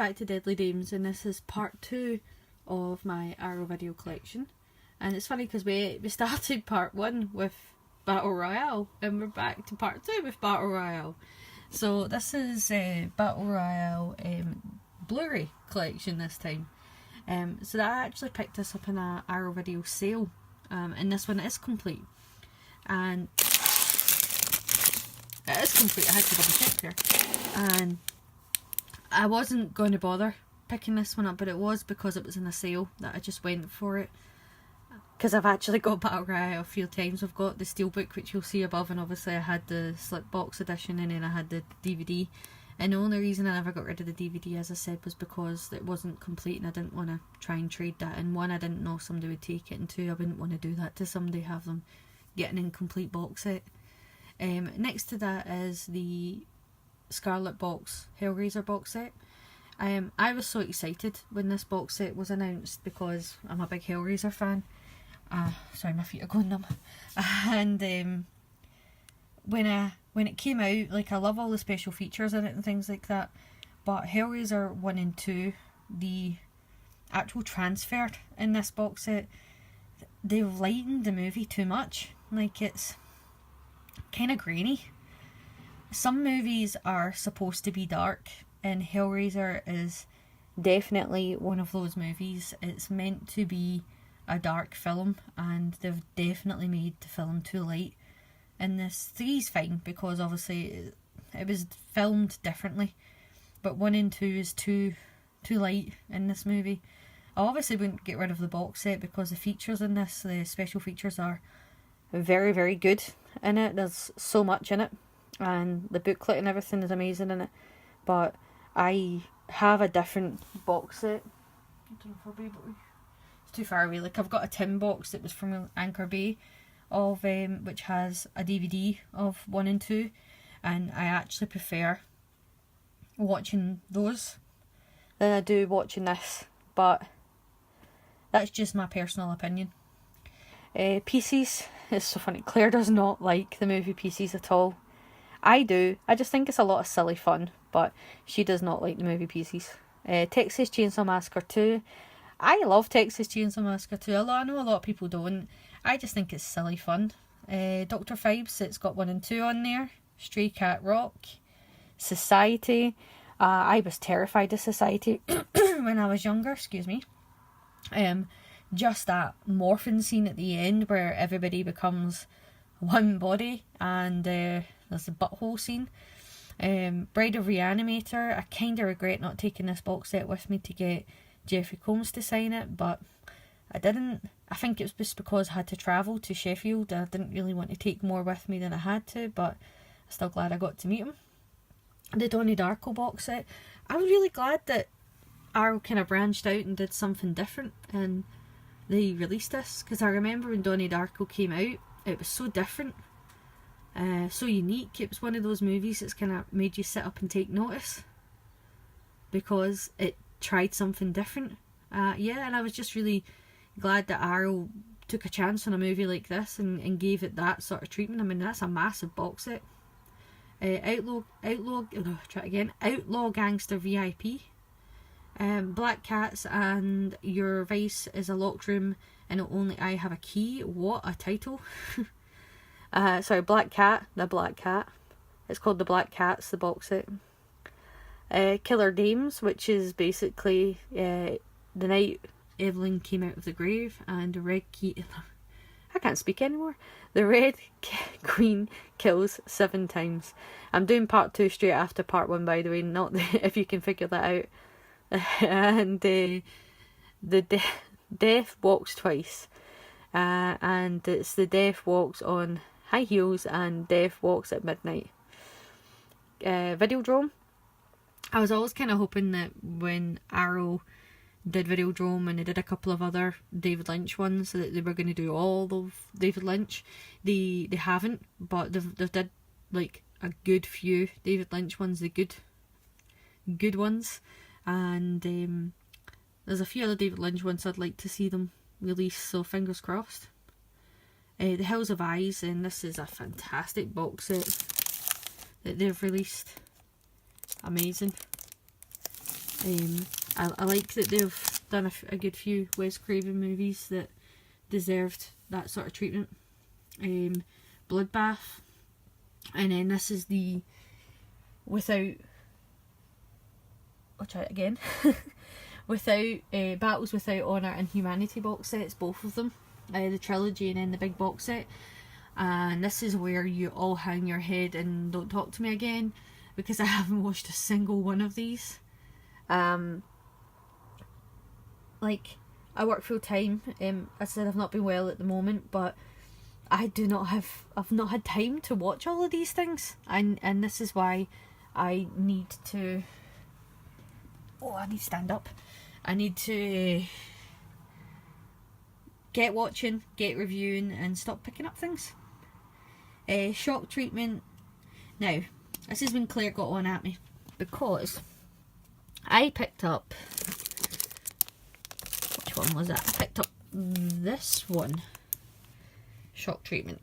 back to Deadly Dames, and this is part 2 of my Arrow video collection. And it's funny because we started part 1 with Battle Royale, and we're back to part 2 with Battle Royale. So this is Battle Royale Blu-ray collection this time. So that I actually picked this up in a Arrow video sale, and this one is complete. And it is complete, I had to double check there. And I wasn't going to bother picking this one up, but it was because it was in a sale that I just went for it. Because I've actually got Battle Royale a few times. I've got the Steelbook, which you'll see above, and obviously I had the Slipbox edition, and then I had the DVD. And the only reason I never got rid of the DVD, as I said, was because it wasn't complete and I didn't want to try and trade that. And one, I didn't know somebody would take it, and two, I wouldn't want to do that to somebody, have them get an incomplete box set. Next to that is the Scarlet Box Hellraiser box set. I was so excited when this box set was announced because I'm a big Hellraiser fan. Sorry, my feet are going numb. And when it came out, like, I love all the special features in it and things like that, but Hellraiser 1 and 2, the actual transfer in this box set, they've lightened the movie too much. Like, it's kind of grainy. Some movies are supposed to be dark, and Hellraiser is definitely one of those movies. It's meant to be a dark film, and they've definitely made the film too light. And this 3's fine because obviously it was filmed differently, but 1 and 2 is too light in this movie. I obviously wouldn't get rid of the box set because the features in this, the special features, are very, very good in it. There's so much in it, and the booklet and everything is amazing in it. But I have a different box set. I don't know if I'll be able to. It's too far away. Like, I've got a tin box that was from Anchor Bay, of which has a DVD of 1 and 2, and I actually prefer watching those than I do watching this. But that's just my personal opinion. Pieces, it's so funny. Claire does not like the movie Pieces at all. I do. I just think it's a lot of silly fun, but she does not like the movie Pieces. Texas Chainsaw Massacre 2. I love Texas Chainsaw Massacre 2. I know a lot of people don't. I just think it's silly fun. Dr. Phibes, it's got 1 and 2 on there. Stray Cat Rock. Society. I was terrified of Society when I was younger, excuse me. Just that morphine scene at the end where everybody becomes one body, and there's a butthole scene. Bride of Reanimator. I kind of regret not taking this box set with me to get Jeffrey Combs to sign it, but I didn't. I think it was just because I had to travel to Sheffield. I didn't really want to take more with me than I had to, but I'm still glad I got to meet him. The Donnie Darko box set. I'm really glad that Arrow kind of branched out and did something different, and they released this, because I remember when Donnie Darko came out, it was so different, so unique. It was one of those movies that's kind of made you sit up and take notice because it tried something different. Yeah, and I was just really glad that Arrow took a chance on a movie like this and gave it that sort of treatment. I mean, that's a massive box set. Outlaw Gangster VIP. Black Cats and Your Vice is a Locked Room and Only I Have a Key. What a title. Sorry, Black Cat, the Black Cat. It's called The Black Cats, the box set. Killer Dames, which is basically the night Evelyn came out of the grave, and the Red Key. I can't speak anymore. The Red Queen kills 7 times. I'm doing part 2 straight after part 1, by the way, not if you can figure that out. And the Death Walks Twice, and it's the Death Walks on High Heels and Death Walks at Midnight. Videodrome. I was always kind of hoping that when Arrow did Videodrome and they did a couple of other David Lynch ones, that they were going to do all of David Lynch. They haven't, but they've did like a good few David Lynch ones, the good ones, and there's a few other David Lynch ones I'd like to see them release, so fingers crossed. The Hills of Eyes, and this is a fantastic box set that they've released. Amazing. I like that they've done a good few Wes Craven movies that deserved that sort of treatment. Bloodbath, and then this is the without. I'll try it again. Without Battles Without Honour and Humanity box sets, both of them, the trilogy and then the big box set. And this is where you all hang your head and don't talk to me again, because I haven't watched a single one of these. Like, I work full time. I said I've not been well at the moment, but I've not had time to watch all of these things, and this is why I need to. Oh, I need to stand up. I need to get watching, get reviewing, and stop picking up things. Shock treatment. Now, this is when Claire got on at me, because I picked up. Which one was it? I picked up this one. Shock treatment.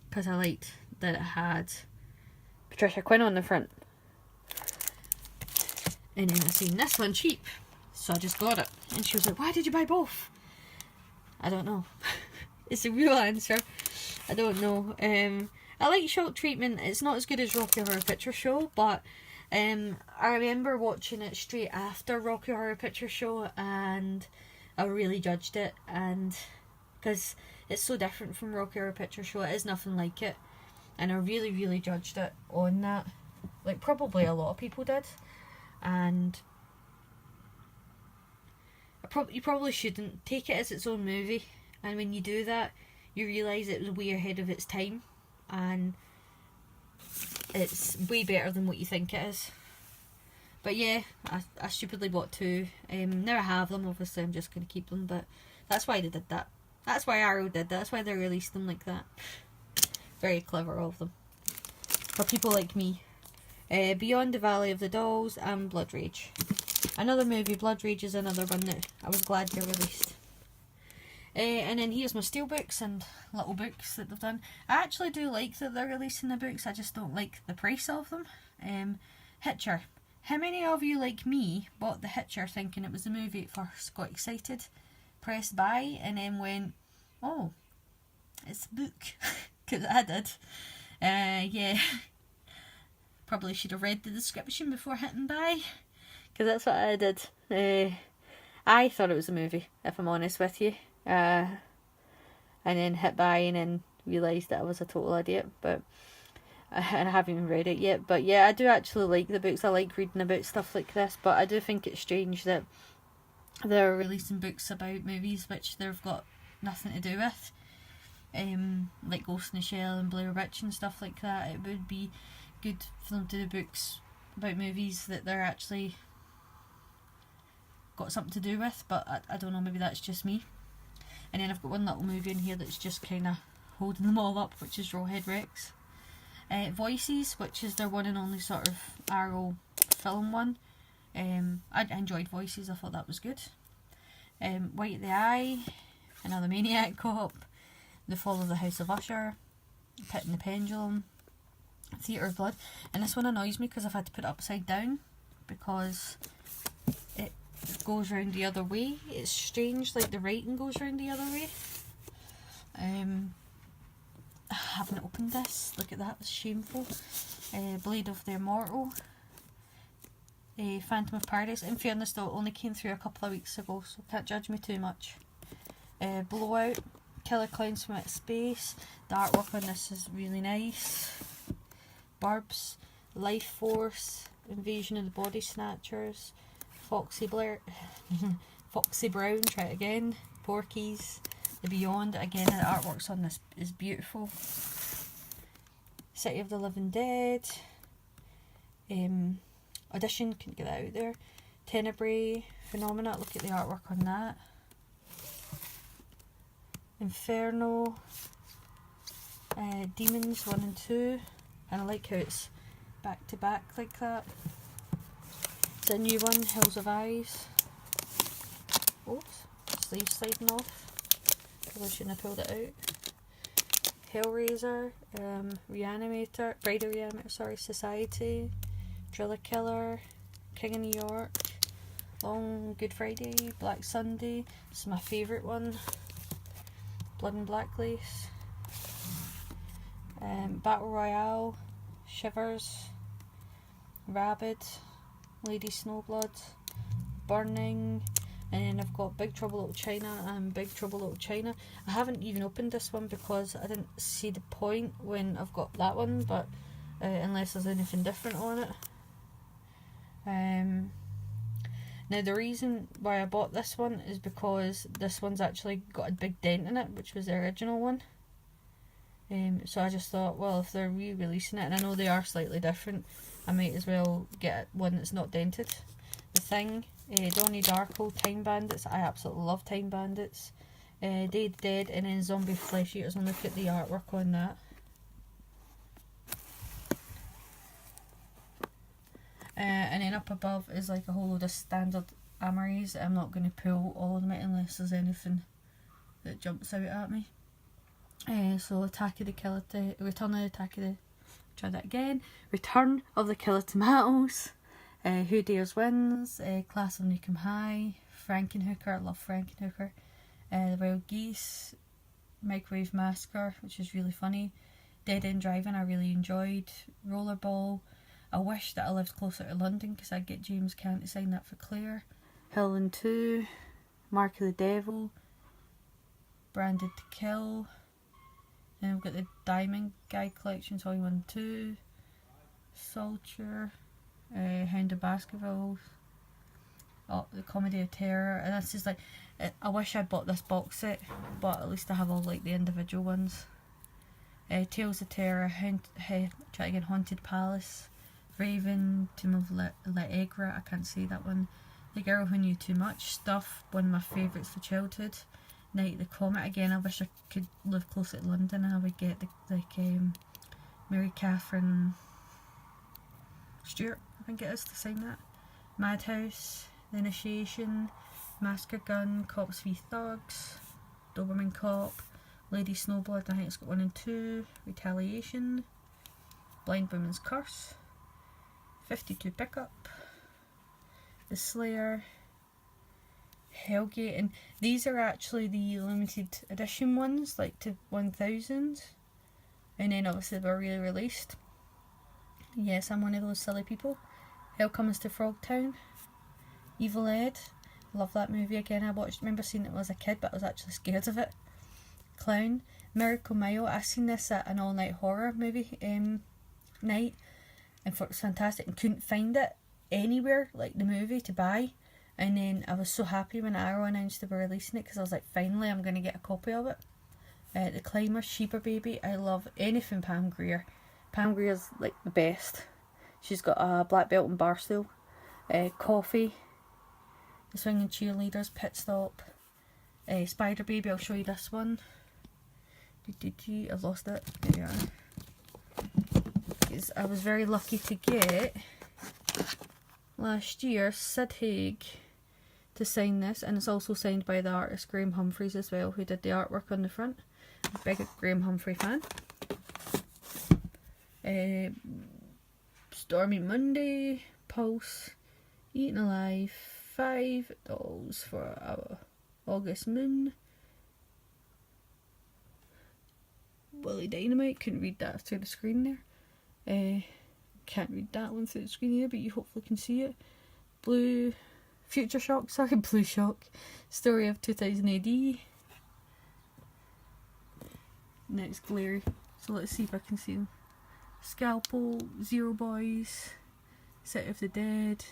Because I liked that it had Patricia Quinn on the front. And then I seen this one cheap, so I just got it. And she was like, why did you buy both? I don't know. It's a real answer. I don't know. I like Shock Treatment. It's not as good as Rocky Horror Picture Show, but I remember watching it straight after Rocky Horror Picture Show, and I really judged it, and because it's so different from Rocky Horror Picture Show, it is nothing like it, and I really judged it on that, like probably a lot of people did. And you probably shouldn't take it as its own movie, and when you do that you realise it was way ahead of its time, and it's way better than what you think it is. But yeah, I stupidly bought two. Now I have them, obviously I'm just going to keep them, but that's why they did that. That's why Arrow did that. That's why they released them like that. Very clever of them. For people like me. Beyond the Valley of the Dolls and Blood Rage. Another movie. Blood Rage is another one that I was glad they released. And then here's my steelbooks and little books that they've done. I actually do like that they're releasing the books, I just don't like the price of them. Hitcher. How many of you, like me, bought the Hitcher thinking it was a movie at first, got excited, pressed buy, and then went, oh, it's a book? Because I did. Yeah. Probably should have read the description before hitting buy, because that's what I did. I thought it was a movie, if I'm honest with you, and then hit buy and then realised that I was a total idiot, but and I haven't even read it yet. But yeah, I do actually like the books. I like reading about stuff like this, but I do think it's strange that they're releasing books about movies which they've got nothing to do with, like Ghost in the Shell and Blair Witch and stuff like that. It would be good for them to do books about movies that they're actually got something to do with, but I don't know, maybe that's just me. And then I've got one little movie in here that's just kind of holding them all up, which is Rawhead Rex. Voices, which is their one and only sort of Arrow film one. I enjoyed Voices, I thought that was good. White of the Eye, another Maniac Cop, The Fall of the House of Usher, Pit and the Pendulum, Theatre of Blood. And this one annoys me because I've had to put it upside down because it goes round the other way. It's strange, like the writing goes round the other way. I haven't opened this. Look at that, it's shameful. Blade of the Immortal, Phantom of Paradise. In fairness though, it only came through a couple of weeks ago, so can't judge me too much. Blowout, Killer Clowns from Outer Space. The artwork on this is really nice. Burbs, Life Force, Invasion of the Body Snatchers, Foxy Brown, try it again, Porky's, The Beyond. Again, the artworks on this is beautiful. City of the Living Dead, Audition, couldn't get that out there. Tenebrae, Phenomena, look at the artwork on that. Inferno, Demons 1 and 2, and I like how it's back to back like that. It's a new one, Hills of Eyes. Oops, sleeve sliding off. Probably shouldn't have pulled it out. Hellraiser, Reanimator, Bride of Reanimator, sorry, Society, Driller Killer, King of New York, Long Good Friday, Black Sunday. This is my favourite one. Blood and Black Lace. Battle Royale, Shivers, Rabid, Lady Snowblood, Burning, and then I've got Big Trouble Little China and Big Trouble Little China. I haven't even opened this one because I didn't see the point when I've got that one, but unless there's anything different on it. Now the reason why I bought this one is because this one's actually got a big dent in it, which was the original one. So I just thought, well, if they're re-releasing it, and I know they are slightly different, I might as well get one that's not dented. The Thing, Donnie Darko, Time Bandits. I absolutely love Time Bandits. Day of the Dead, and then Zombie Flesh Eaters, and look at the artwork on that. And then up above is like a whole load of standard Amorys. I'm not going to pull all of them out unless there's anything that jumps out at me. So Attack of the Killer, Return of the Attack of the, try that again, Return of the Killer Tomatoes, Who Dares Wins, Class of Nukem High, Frankenhooker, I love Frankenhooker, The Wild Geese, Microwave Massacre, which is really funny, Dead End Driving I really enjoyed, Rollerball, I wish that I lived closer to London because I'd get James Caan to sign that for Claire, Howling 2, Mark of the Devil, Branded to Kill. Then we've got the Diamond Guide Collection, Volume 1 and 2, Soldier, Hound of Baskervilles, oh, The Comedy of Terror, and this is like, I wish I bought this box set, but at least I have all like the individual ones. Tales of Terror, try again, Haunted Palace, Raven, Tomb of Allegra, I can't say that one, The Girl Who Knew Too Much, Stuff, one of my favourites for childhood. Night the Comet, again I wish I could live closer to London and I would get Mary Catherine Stewart, I think it is, to sign that. Madhouse, The Initiation, Massacre Gun, Cops v Thugs, Doberman Cop, Lady Snowblood, I think it's got 1 and 2, Retaliation, Blind Woman's Curse, 52 Pickup, The Slayer, Hellgate, and these are actually the limited edition ones, like to 1000, and then obviously they were re-released. Yes, I'm one of those silly people. Hell Comes to Frogtown, Evil Ed, love that movie again. I remember seeing it when I was a kid, but I was actually scared of it. Clown, Miracle Mile, I seen this at an all-night horror movie night, and thought it was fantastic and couldn't find it anywhere, like the movie, to buy. And then I was so happy when Arrow announced they were releasing it because I was like, finally I'm going to get a copy of it. The Climber, Sheba Baby, I love anything Pam Grier. Pam Grier's like the best. She's got a black belt in Barstool. Coffee, The Swinging Cheerleaders, Pit Stop, Spider Baby, I'll show you this one. I've lost it. There you are. Because I was very lucky to get, last year, Sid Haig to sign this, and it's also signed by the artist Graham Humphreys as well, who did the artwork on the front. I'm a big Graham Humphrey fan. Stormy Monday, Pulse, Eaten Alive, 5 Dolls for our August Moon, Willie Dynamite, couldn't read that through the screen there. Can't read that one through the screen here, but you hopefully can see it. Future Shock, Blue Shock, Story of 2000 AD. Next glary, so let's see if I can see them. Scalpel, Zero Boys, City of the Dead,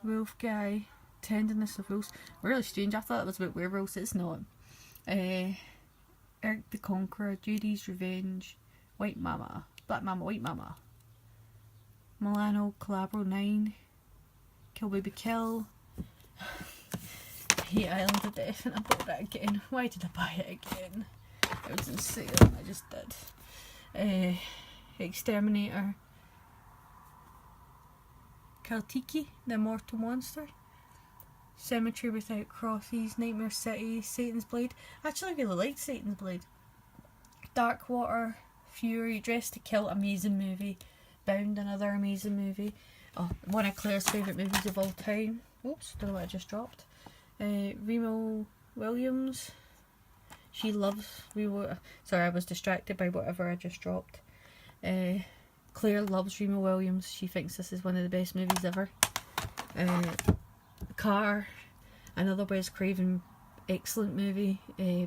Wolf Guy, Tenderness of Wolves. Really strange, I thought it was about werewolves, it's not. Eric the Conqueror, Judy's Revenge, White Mama, Black Mama, White Mama, Milano, Calabro 9, Kill Baby Kill, Hate Island of Death, and I bought that again. Why did I buy it again? It was in sale and I just did. Exterminator, Kaltiki, the Immortal Monster, Cemetery Without Crosses, Nightmare City, Satan's Blade. I actually really liked Satan's Blade. Darkwater, Fury, Dressed to Kill, amazing movie. Bound, another amazing movie. Oh, one of Claire's favourite movies of all time. Oops, don't know what I just dropped. Remo Williams. She loves Remo. Sorry, I was distracted by whatever I just dropped. Claire loves Remo Williams. She thinks this is one of the best movies ever. Car, another Wes Craven excellent movie.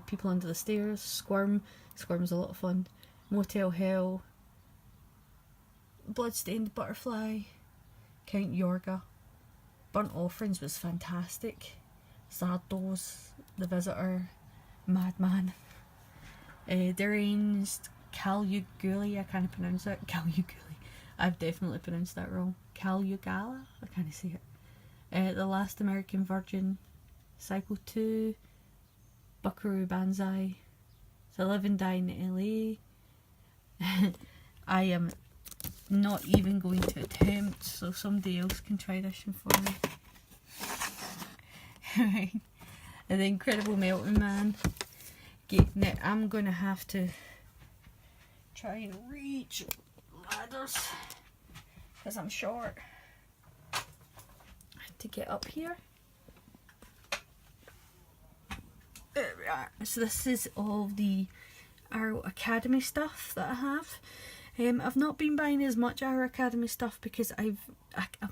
People Under the Stairs, Squirm. Squirm's a lot of fun. Motel Hell, Bloodstained Butterfly, Count Yorga. Burnt Offerings was fantastic. Zardoz, The Visitor, Madman. Deranged, Caligula, I can't pronounce it. Caligula. I've definitely pronounced that wrong. Caligula? I can't say it. The Last American Virgin, Cycle 2, Buckaroo Banzai, To Live and Die in LA. I am not even going to attempt, so somebody else can try this one for me. Right. And The Incredible Melting Man. Okay, now I'm going to have to try and reach ladders because I'm short to get up here. There we are. So this is all the Arrow Academy stuff that I have. I've not been buying as much Arrow Academy stuff because I've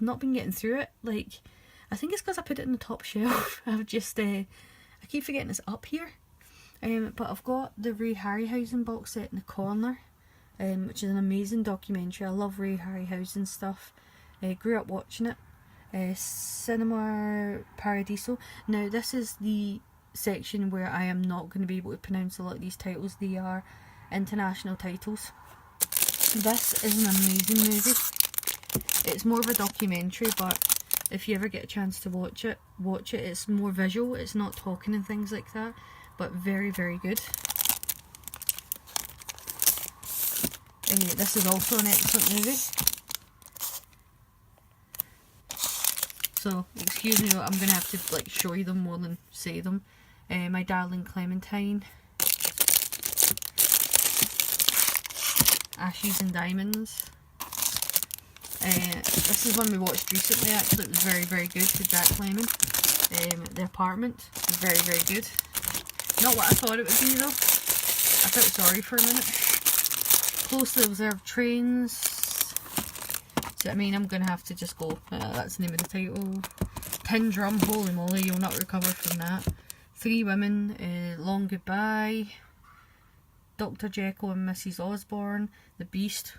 not been getting through it. Like, I think it's because I put it in the top shelf. I've just I keep forgetting it's up here. But I've got the Ray Harryhausen box set in the corner, which is an amazing documentary. I love Ray Harryhausen stuff. Grew up watching it. Cinema Paradiso. Now this is the section where I am not going to be able to pronounce a lot of these titles. They are international titles. This is an amazing movie. It's more of a documentary, but if you ever get a chance to watch it. It's more visual, it's not talking and things like that, but very, very good. This is also an excellent movie. So, excuse me, I'm going to have to like show you them more than say them. My Darling Clementine. Ashes and Diamonds. This is one we watched recently actually. It was very, very good with Jack Lemmon. The Apartment. Very, very good. Not what I thought it would be though. I felt sorry for a minute. Closely Observed Trains. So I mean, I'm going to have to just go. That's the name of the title. Tin Drum. Holy moly, you'll not recover from that. Three Women. Long Goodbye. Dr. Jekyll and Mrs. Osborne, The Beast,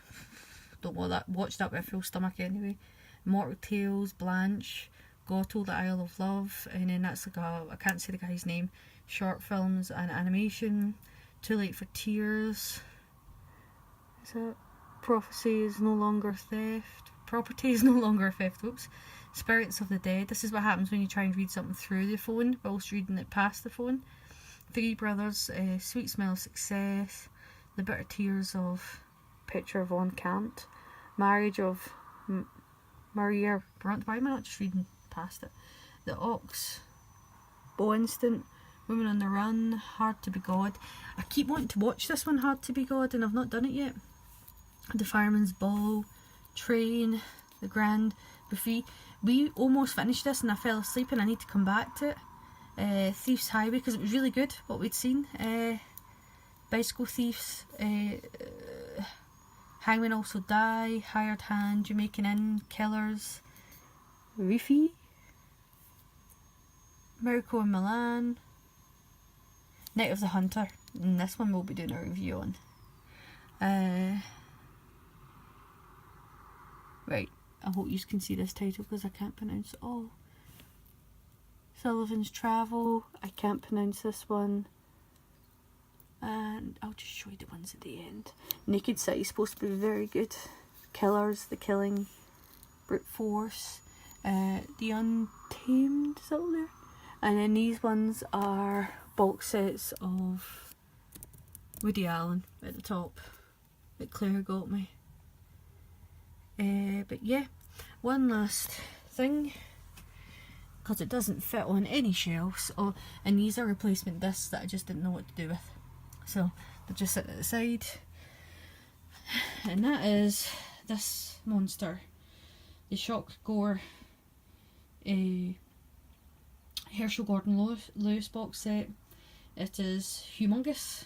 don't watch that with a full stomach anyway. Mortal Tales, Blanche, Goto, The Isle of Love, and then that's like I can't say the guy's name. Short films and animation. Too Late for Tears. Is it? Prophecy is no longer theft. Property is no longer theft. Oops. Spirits of the Dead. This is what happens when you try and read something through the phone whilst reading it past the phone. Three Brothers, Sweet Smell of Success, The Bitter Tears of Petra von Kant, Marriage of Maria Brandt. Why am I not just reading past it? The Ox, Bo Instant, Women on the Run, Hard to Be God. I keep wanting to watch this one, Hard to Be God, and I've not done it yet. The Fireman's Ball, Train, The Grand Buffet. We almost finished this and I fell asleep and I need to come back to it. Thief's Highway, because it was really good what we'd seen. Bicycle Thieves, Hangmen Also Die, Hired Hand, Jamaican Inn, Killers, Reefy, Miracle in Milan, Night of the Hunter, and this one we'll be doing a review on. Right, I hope you can see this title because I can't pronounce it all. Sullivan's Travel, I can't pronounce this one, and I'll just show you the ones at the end. Naked City is supposed to be very good. Killers, The Killing, Brute Force, The Untamed is out there, and then these ones are box sets of Woody Allen at the top that Claire got me. But yeah, one last thing, because it doesn't fit on any shelves. Oh, and these are replacement discs that I just didn't know what to do with, so they're just sitting at the side. And that is this monster, the Shock Gore Herschel Gordon Lewis box set. It is humongous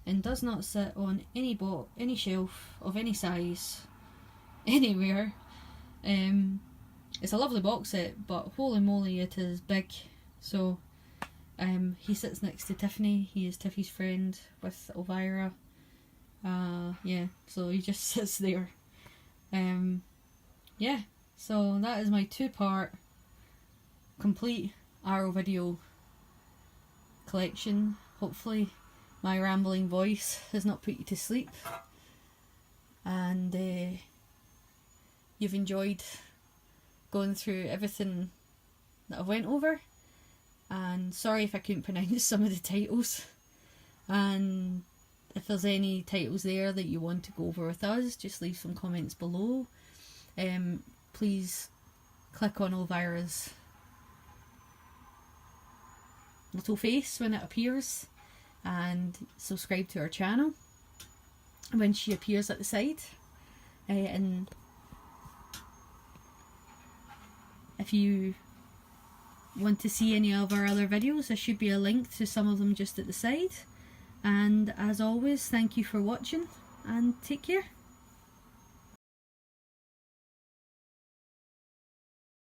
and does not sit on any shelf of any size anywhere. It's a lovely box set, but holy moly, it is big. So he sits next to Tiffany. He is Tiffy's friend with Elvira. Yeah, so he just sits there. Yeah, so that is my 2-part complete Arrow video collection. Hopefully my rambling voice has not put you to sleep, and you've enjoyed going through everything that I went over. And sorry if I couldn't pronounce some of the titles, and if there's any titles there that you want to go over with us, just leave some comments below. Please click on Elvira's little face when it appears, and subscribe to our channel when she appears at the side. And if you want to see any of our other videos, there should be a link to some of them just at the side. And as always, thank you for watching, and take care.